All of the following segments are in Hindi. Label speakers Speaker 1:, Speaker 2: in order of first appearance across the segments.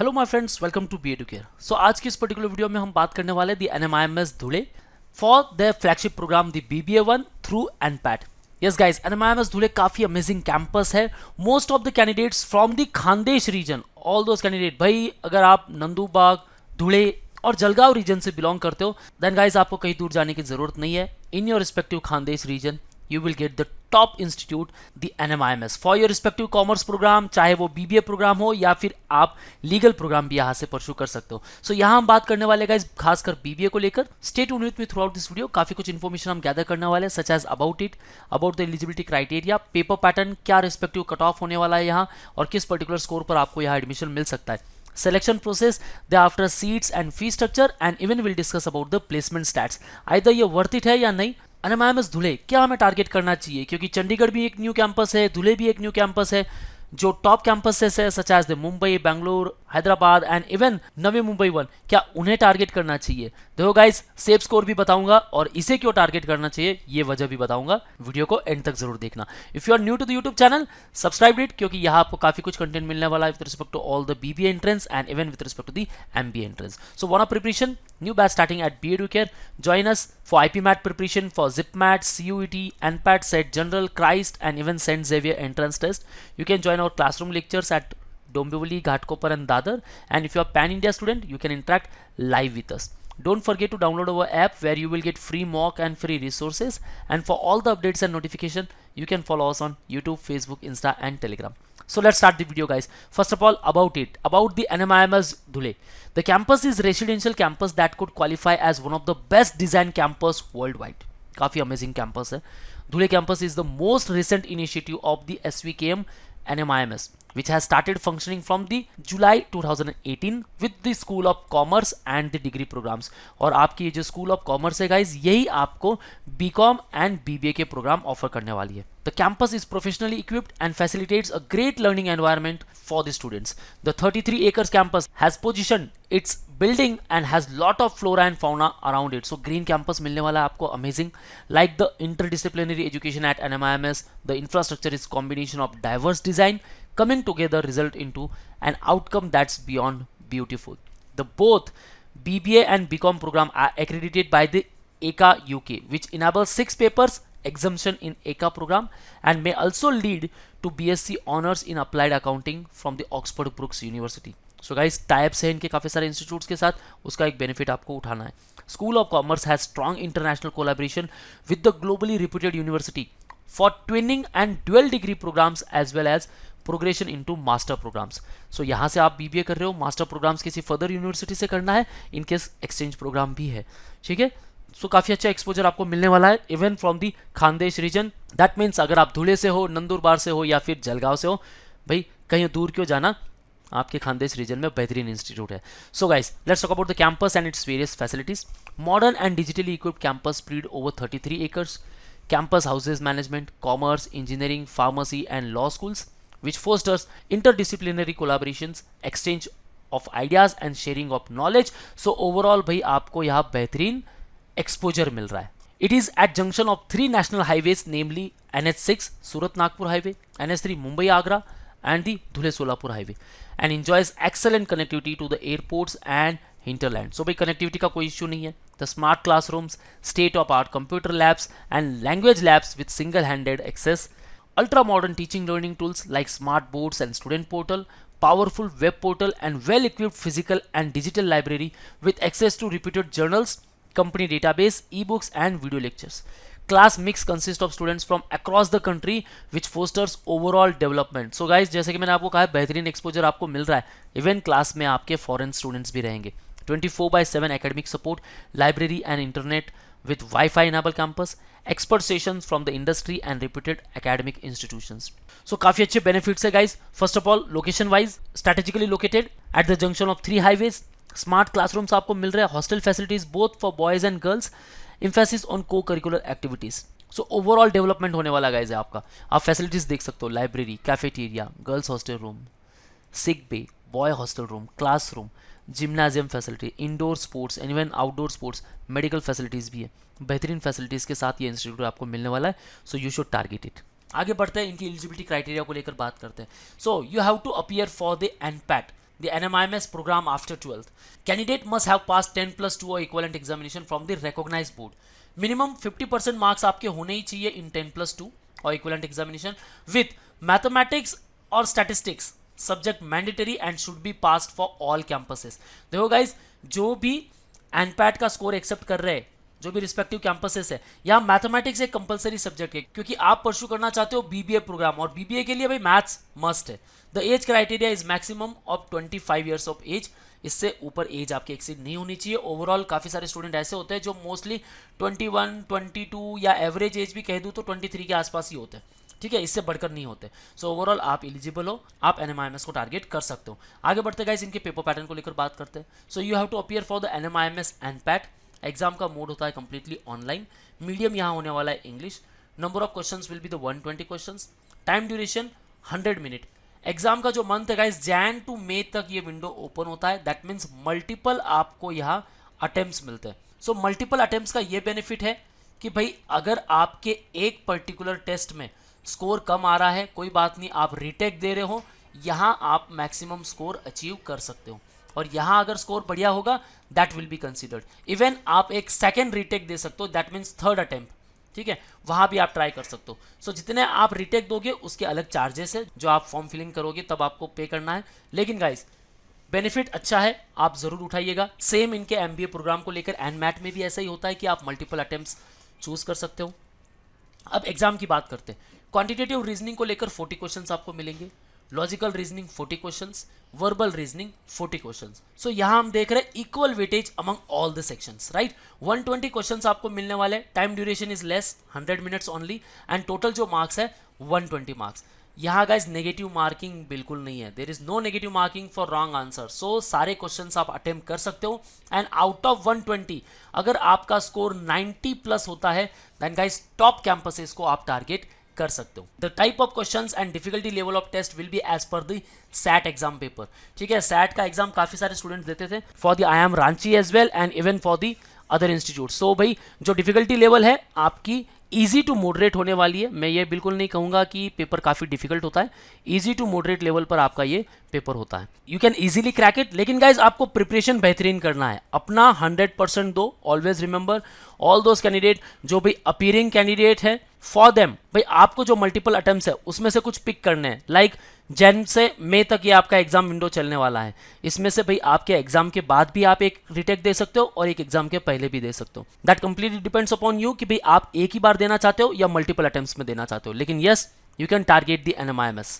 Speaker 1: Hello my friends, welcome to B Educare. So आज की इस पर्टिकुलर वीडियो में हम बात करने वाले the NMIMS Dhule for the flagship programme the BBA1 through NPAT. Yes guys, NMIMS Dhule काफी अमेजिंग कैंपस है। Most of the candidates from the Khandesh region, all those candidate, भाई अगर आप नंदूबाग, धुले और जलगांव रीजन से बिलोंग करते हो देन गाइस आपको कहीं दूर जाने की जरूरत नहीं है। In your respective Khandesh region you will get the top institute the NMIMS for your respective commerce program, चाहे वो BBA प्रोग्राम हो या फिर आप लीगल प्रोग्राम भी यहाँ से परस्यू कर सकते हो। सो यहाँ हम बात करने वाले गाइस खासकर BBA को लेकर। Stay tuned with me throughout this video. काफी कुछ इन्फॉर्मेशन हम गैदर करने वाले हैं, such as about it, about the eligibility criteria, paper pattern, क्या रिस्पेक्टिव कट ऑफ होने वाला है यहाँ और किस पर्टिकुलर स्कोर पर आपको यहाँ एडमिशन मिल सकता है, selection process, thereafter seats and fee structure, and even we'll discuss about the placement stats. either ये worth it है या नहीं। NMIMS धुले क्या हमें टारगेट करना चाहिए, क्योंकि चंडीगढ़ भी एक न्यू कैंपस है, धुले भी एक न्यू कैंपस है। जो टॉप कैंपसेस है such as the Mumbai, Bangalore, Hyderabad and even Navi Mumbai one, क्या उन्हें टारगेट करना चाहिए? देखो गाइस, सेफ स्कोर भी बताऊंगा और इसे क्यों टारगेट करना चाहिए ये वजह भी बताऊंगा। वीडियो को एंड तक जरूर देखना। If you are new to the YouTube channel, subscribe it, क्योंकि यहाँ आपको काफी कुछ कंटेंट मिलने वाला है with respect to all the BBA entrance and even with respect to the MBA entrance. So want preparation, new batch starting at B Educare. Join us for IPMAT preparation, for ZipMAT, CUET, NPAT, SET General, Christ, and even St. Xavier entrance test. You can join our classroom lectures at Dombivli, Ghatkopar, and Dadar. And if you are Pan-India student, you can interact live with us. Don't forget to download our app where you will get free mock and free resources. And for all the updates and notification, you can follow us on YouTube, Facebook, Insta, and Telegram. So let's start the video guys. First of all, about the NMIMS Dhule. The campus is residential campus that could qualify as one of the best designed campus worldwide. काफी amazing campus है। Dhule campus is the most recent initiative of the SVKM NMIMS, which has started functioning from the July 2018 with the School of Commerce and the degree programs. और आपकी ये जो School of Commerce है guys, यही आपको BCom and BBA के प्रोग्राम ऑफर करने वाली है। The campus is professionally equipped and facilitates a great learning environment for the students. The 33 acres campus has positioned its building and has lot of flora and fauna around it. So green campus मिलने वाला है आपको amazing. Like the interdisciplinary education at NMIMS, the infrastructure is combination of diverse design coming together result into an outcome that's beyond beautiful. The both BBA and BCom program are accredited by the ECA UK, which enables 6 papers exemption in ECA program and may also lead to BSc honors in applied accounting from the Oxford Brookes University. So guys, types है इनके काफी सारे इंस्टीट्यूट्स के साथ, उसका एक बेनिफिट आपको उठाना है। School of Commerce has strong international collaboration with the globally reputed university for twinning and dual degree programs as well as progression into master programmes. So यहाँ से आप BBA कर रहे हो, मास्टर प्रोग्राम्स किसी फर्दर यूनिवर्सिटी से करना है, इनकेस एक्सचेंज प्रोग्राम भी है, ठीक है। सो काफ़ी अच्छा एक्सपोजर आपको मिलने वाला है even from the Khandesh region. That means अगर आप धुले से हो, नंदुरबार से हो या फिर जलगांव से हो, भाई कहीं दूर क्यों जाना, आपके खानदेश रीजन में बेहतरीन इंस्टीट्यूट है। So guys, let's talk about the campus and its various facilities. Modern and digitally equipped campus spread over 33 acres. Campus houses management, commerce, engineering, pharmacy, and law schools, which fosters interdisciplinary collaborations, exchange of ideas and sharing of knowledge. So overall भाई आपको यहाँ बेहतरीन एक्सपोजर मिल रहा है। It is at junction of 3 national highways, namely NH6 Surat Nagpur highway, NH3 Mumbai Agra and the Dhule Solapur highway, and enjoys excellent connectivity to the airports and hinterland. So भाई कनेक्टिविटी का कोई इश्यू नहीं है। The smart classrooms, state of art computer labs and language labs with single handed access, ultra modern teaching learning tools like smart boards and student portal, powerful web portal, and well equipped physical and digital library with access to reputed journals, company database, ebooks, and video lectures. Class mix consists of students from across the country which fosters overall development. So guys, जैसे कि मैंने आपको कहा बेहतरीन एक्सपोजर आपको मिल रहा है, इवन क्लास में आपके फॉरेन स्टूडेंट्स भी रहेंगे। 24/7 academic support, library and internet with Wi-Fi enabled campus, expert sessions from the industry and reputed academic institutions. So काफी अच्छे benefits है guys. First of all, location wise, strategically located at the junction of 3 highways, smart classrooms आपको मिल रहे हैं, hostel facilities both for boys and girls, emphasis on co-curricular activities. So overall development होने वाला guys है आपका। आप facilities देख सकते हो, library, cafeteria, girls hostel room, sick bay, boy hostel room, classroom, gymnasium facility, indoor sports and even outdoor sports, medical facilities भी है। बेहतरीन फैसिलिटीज़ के साथ ये इंस्टीट्यूट आपको मिलने वाला है। So you should target it. आगे बढ़ते हैं, इनकी एलिजिबिलिटी क्राइटेरिया को लेकर बात करते हैं। So you have to appear for the NPAT, the NMIMS program after 12th. Candidate must have passed 10+2 or equivalent examination from the recognized board. Minimum 50% marks आपके होने ही चाहिए इन 10+2 और equivalent examination with mathematics और statistics subject mandatory and should be passed for all campuses. देखो guys, जो भी एनपैट का स्कोर एक्सेप्ट कर रहे हैं, जो भी रिस्पेक्टिव कैंपसेस है, यहाँ मैथमेटिक्स एक कंपलसरी सब्जेक्ट है क्योंकि आप परस्यू करना चाहते हो बीबीए प्रोग्राम, और बीबीए के लिए भाई मैथ्स मस्ट है. The age criteria is maximum of 25 years of age. इससे ऊपर एज आपकी एक्सीड नहीं होनी चाहिए. ओवरऑल काफ़ी सारे स्टूडेंट ऐसे होते हैं जो मोस्टली 21, 22 या एवरेज एज भी कह दूँ तो 23 के आसपास ही होते हैं. ठीक है, इससे बढ़कर नहीं होते. सो ओवरऑल आप एलिजिबल हो, आप NMIMS को टारगेट कर सकते हो. आगे बढ़ते गाइस इनके पेपर पैटर्न को लेकर बात करते हैं. So you have to appear for the NMIMS NPAT. Exam का मोड होता है कंप्लीटली ऑनलाइन. मीडियम यहाँ होने वाला है English. Number of questions will be the 120 questions. Time duration 100 minute. Exam का जो मंथ है गाइस जैन टू मई तक ये विंडो ओपन होता है. दैट मीन्स मल्टीपल आपको यहाँ अटेम्प्ट्स मिलते हैं. सो मल्टीपल अटेम्प्ट्स का ये बेनिफिट है कि भाई अगर आपके एक पर्टिकुलर टेस्ट में स्कोर कम आ रहा है, कोई बात नहीं, आप रीटेक दे रहे हो, यहाँ आप मैक्सिमम स्कोर अचीव कर सकते हो. और यहाँ अगर स्कोर बढ़िया होगा that will be considered. Even आप एक सेकेंड रीटेक दे सकते हो, दैट मीन्स थर्ड अटेम्प्ट. ठीक है, वहाँ भी आप ट्राई कर सकते हो. सो जितने आप रीटेक दोगे उसके अलग चार्जेस है, जो आप फॉर्म फिलिंग करोगे तब आपको पे करना है. लेकिन गाइस बेनिफिट अच्छा है, आप जरूर उठाइएगा. सेम इनके MBA प्रोग्राम को लेकर एनमैट में भी ऐसा ही होता है कि आप मल्टीपल अटेम्प्ट्स चूज कर सकते हो. अब एग्जाम की बात करते हैं. क्वांटिटेटिव रीजनिंग को लेकर 40 क्वेश्चंस आपको मिलेंगे. Logical reasoning 40 questions. Verbal reasoning 40 questions. So यहाँ हम देख रहे हैं equal weightage among all the sections, right. 120 questions आपको मिलने वाले. Time duration is less, 100 minutes only. And total जो मार्क्स है 120 मार्क्स. यहाँ गाइज नेगेटिव मार्किंग बिल्कुल नहीं है. There is no negative marking for wrong answer. So सारे क्वेश्चंस आप अटेम्प्ट कर सकते हो. एंड आउट ऑफ 120 अगर आपका स्कोर 90+ होता है देन गाइज टॉप कैंपसेस को आप टारगेट कर सकते हो. The type of questions and difficulty level of test will be as per the SAT exam paper. ठीक है, सैट का एग्जाम काफी सारे स्टूडेंट्स देते थे for the IIM Ranchi as well and even for the other institute. So भाई जो डिफिकल्टी लेवल है आपकी इजी टू मॉडरेट होने वाली है. मैं ये बिल्कुल नहीं कहूंगा कि पेपर काफी डिफिकल्ट होता है. इजी टू मॉडरेट लेवल पर आपका ये पेपर होता है. You can easily crack it. लेकिन गाइज आपको प्रिपरेशन बेहतरीन करना है, अपना 100% दो. Always remember all those candidate जो भाई अपीयरिंग कैंडिडेट है, फॉर देम भाई आपको जो मल्टीपल अटेम्प्ट्स है उसमें से कुछ पिक करने हैं. लाइक जैन से मई तक ये आपका एग्जाम विंडो चलने वाला है. इसमें से भाई आपके एग्जाम के बाद भी आप एक रिटेक दे सकते हो और एक एग्जाम के पहले भी दे सकते हो. That completely depends upon you कि भाई आप एक ही बार देना चाहते हो या मल्टीपल अटेम्प्ट्स में देना चाहते हो. लेकिन yes, you can target the NMIMS.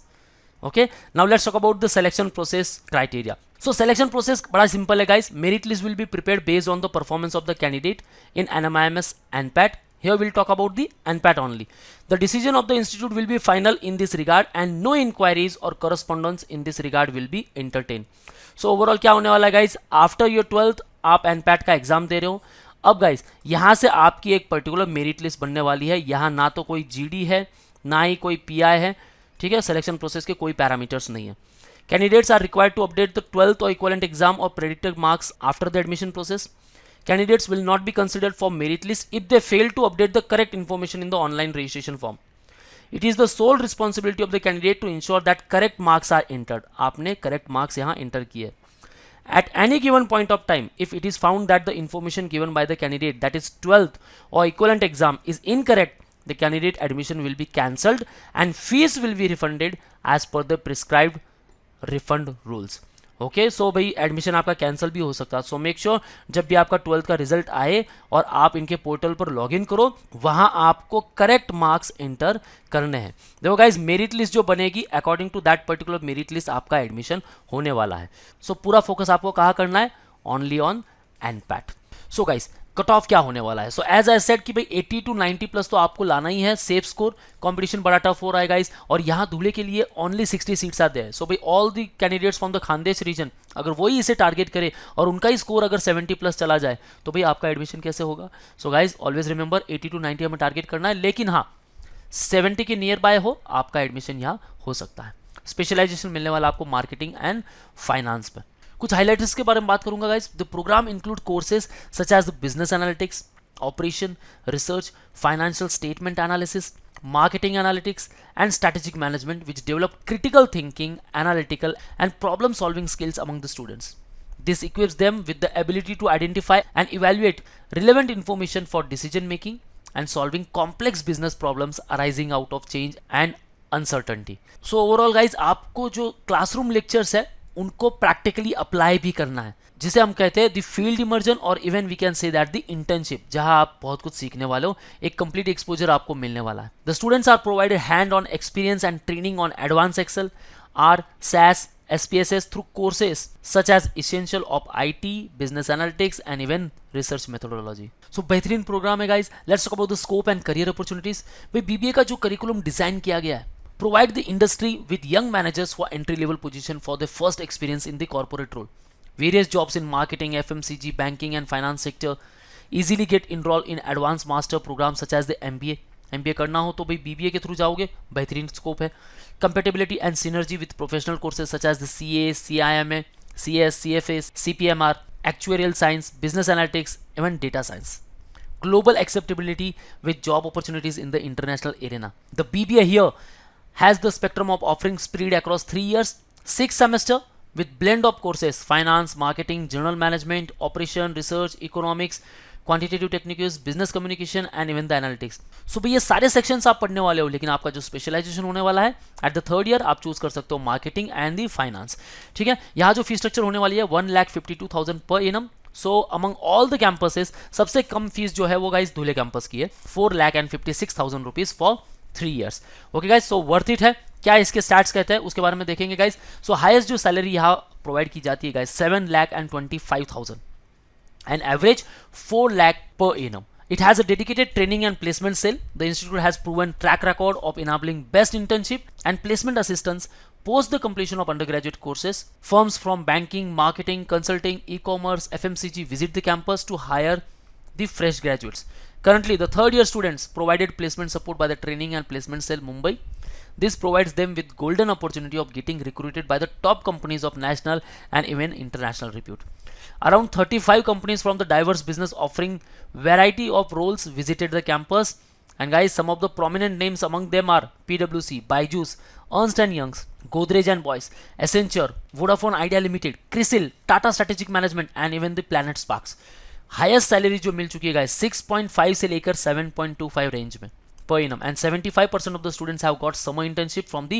Speaker 1: Okay, now let's talk about the selection process criteria. So selection process बड़ा सिंपल है guys. Merit list will be prepared based on the performance of the candidate in NMIMS एनपैट. Here we'll talk about the NPAT only. The decision of the institute will be final in this regard and no inquiries or correspondence in this regard will be entertained. So overall क्या होने वाला है guys, after your 12th आप NPAT का एग्जाम दे रहे हो. अब गाइस यहाँ से आपकी एक पर्टिकुलर मेरिट लिस्ट बनने वाली है. यहाँ ना तो कोई GD है ना ही कोई PI है. ठीक है, सिलेक्शन प्रोसेस के कोई पैरामीटर्स नहीं है. Candidates are required to update the 12th or equivalent exam or predicted marks after the admission process. Candidates will not be considered for merit list if they fail to update the correct information in the online registration form. It is the sole responsibility of the candidate to ensure that correct marks are entered. आपने correct marks यहाँ enter किए. At any given point of time, if it is found that the information given by the candidate, that is 12th or equivalent exam, is incorrect, the candidate admission will be cancelled and fees will be refunded as per the prescribed refund rules. Okay, so भाई एडमिशन आपका कैंसिल भी हो सकता है. सो मेक श्योर जब भी आपका 12th का रिजल्ट आए और आप इनके पोर्टल पर लॉगिन करो, वहां आपको करेक्ट मार्क्स एंटर करने हैं. देखो गाइज मेरिट लिस्ट जो बनेगी according to that particular merit list आपका एडमिशन होने वाला है. सो पूरा फोकस आपको कहाँ करना है, only on NPAT. So guys cut off क्या होने वाला है. सो एज आई सेड कि भाई 80 to 90+ तो आपको लाना ही है. सेफ स्कोर, कंपटीशन बड़ा टफ हो रहा है गाइस. और यहाँ धुले के लिए ओनली 60 सीट्स आते हैं. सो भाई all the candidates from the Khandesh region अगर वही इसे टारगेट करे और उनका ही स्कोर अगर 70+ चला जाए तो भाई आपका एडमिशन कैसे होगा. So guys always remember 80 to 90 हमें टारगेट करना है. लेकिन हाँ 70 के नियर बाय हो आपका एडमिशन यहाँ हो सकता है. स्पेशलाइजेशन मिलने वाला आपको मार्केटिंग एंड फाइनेंस पर. कुछ हाइलाइट्स के बारे में बात करूंगा guys. The program include courses such as the business analytics, operation, research, financial statement analysis, marketing analytics, and strategic management, which develop critical thinking, analytical, and problem solving skills among the students. This equips them with the ability to identify and evaluate relevant information for decision making and solving complex business problems arising out of change and uncertainty. So overall guys, आपको जो क्लासरूम लेक्चर्स है उनको प्रैक्टिकली अप्लाई भी करना है, जिसे हम कहते हैं द फील्ड इमर्जन, और even we can say that the internship, जहां आप बहुत कुछ सीखने वाले हो, एक कंप्लीट एक्सपोजर आपको मिलने वाला है. The students are provided hand on experience and training on advance Excel, R, SAS, SPSS through courses such as essential of IT, business analytics and even research methodology. So बेहतरीन प्रोग्राम है guys. Let's talk about the scope and career opportunities. भाई BBA का जो करिकुलम डिजाइन किया गया है, provide the industry with young managers for entry level position for their first experience in the corporate role. Various jobs in marketing, FMCG, banking and finance sector. Easily get enrolled in advanced master programs such as the MBA. MBA करना हो तो भाई BBA के थ्रू जाओगे, बेहतरीन स्कोप है. Compatibility and synergy with professional courses such as the CA, CIMA, CS, CFA, CPMR, actuarial science, business analytics, even data science. Global acceptability with job opportunities in the international arena. The BBA here has the spectrum of offering spread across 3 years, 6 semester with blend of courses: finance, marketing, general management, operation, research, economics, quantitative techniques, business communication and even the analytics. So भाई ये सारे सेक्शंस आप पढ़ने वाले हो, लेकिन आपका जो स्पेशलाइजेशन होने वाला है एट द थर्ड ईयर, आप चूज कर सकते हो मार्केटिंग एंड दी फाइनेंस. ठीक है, यहाँ जो फी स्ट्रक्चर होने वाली है 1,52,000 per annum. So among all the campuses सबसे कम फीस जो है वो गाइस धुले कैंपस की है, 4,56,000 rupees for 3 years. Okay guys, so worth it है. क्या इसके स्टैट्स कहते हैं उसके बारे में देखेंगे गाइस. सो हाईएस्ट जो सैलरी यहाँ प्रोवाइड की जाती है guys 7,25,000 and average 4 lakh per annum. It has a dedicated training and placement cell. The institute has proven track record of enabling best internship and placement assistance post the completion of undergraduate courses. Firms from banking, marketing, consulting, e-commerce, FMCG visit the campus to hire the fresh graduates. Currently, the third year students provided placement support by the training and placement cell Mumbai. This provides them with golden opportunity of getting recruited by the top companies of national and even international repute. Around 35 companies from the diverse business offering variety of roles visited the campus. And guys, some of the prominent names among them are PwC, Byju's, Ernst & Young's, Godrej & Boyce, Accenture, Vodafone Idea Limited, CRISIL, Tata Strategic Management and even the Planet Sparks. Highest salary जो मिल चुकी है गाइस 6.5 से लेकर 7.25 रेंज में per annum, and 75% of the students have got summer internship from the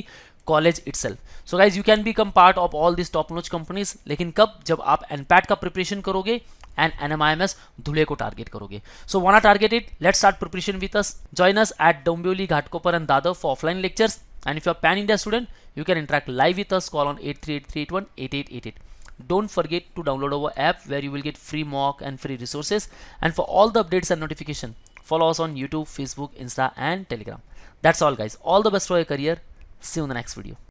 Speaker 1: college itself. So guys, you can become part of all these top notch companies. लेकिन कब? जब आप NPAT का प्रिपरेशन करोगे and NMIMS धुले को टारगेट करोगे. So wanna target it? Let's start preparation with us. Join us at Dombivli, Ghatkopar and Dadar for offline lectures. And if you're a pan-India student, you can interact live with us. Call on 8383818888. Don't forget to download our app where you will get free mock and free resources. And for all the updates and notification, follow us on YouTube, Facebook, Insta and Telegram. That's all guys. All the best for your career. See you in the next video.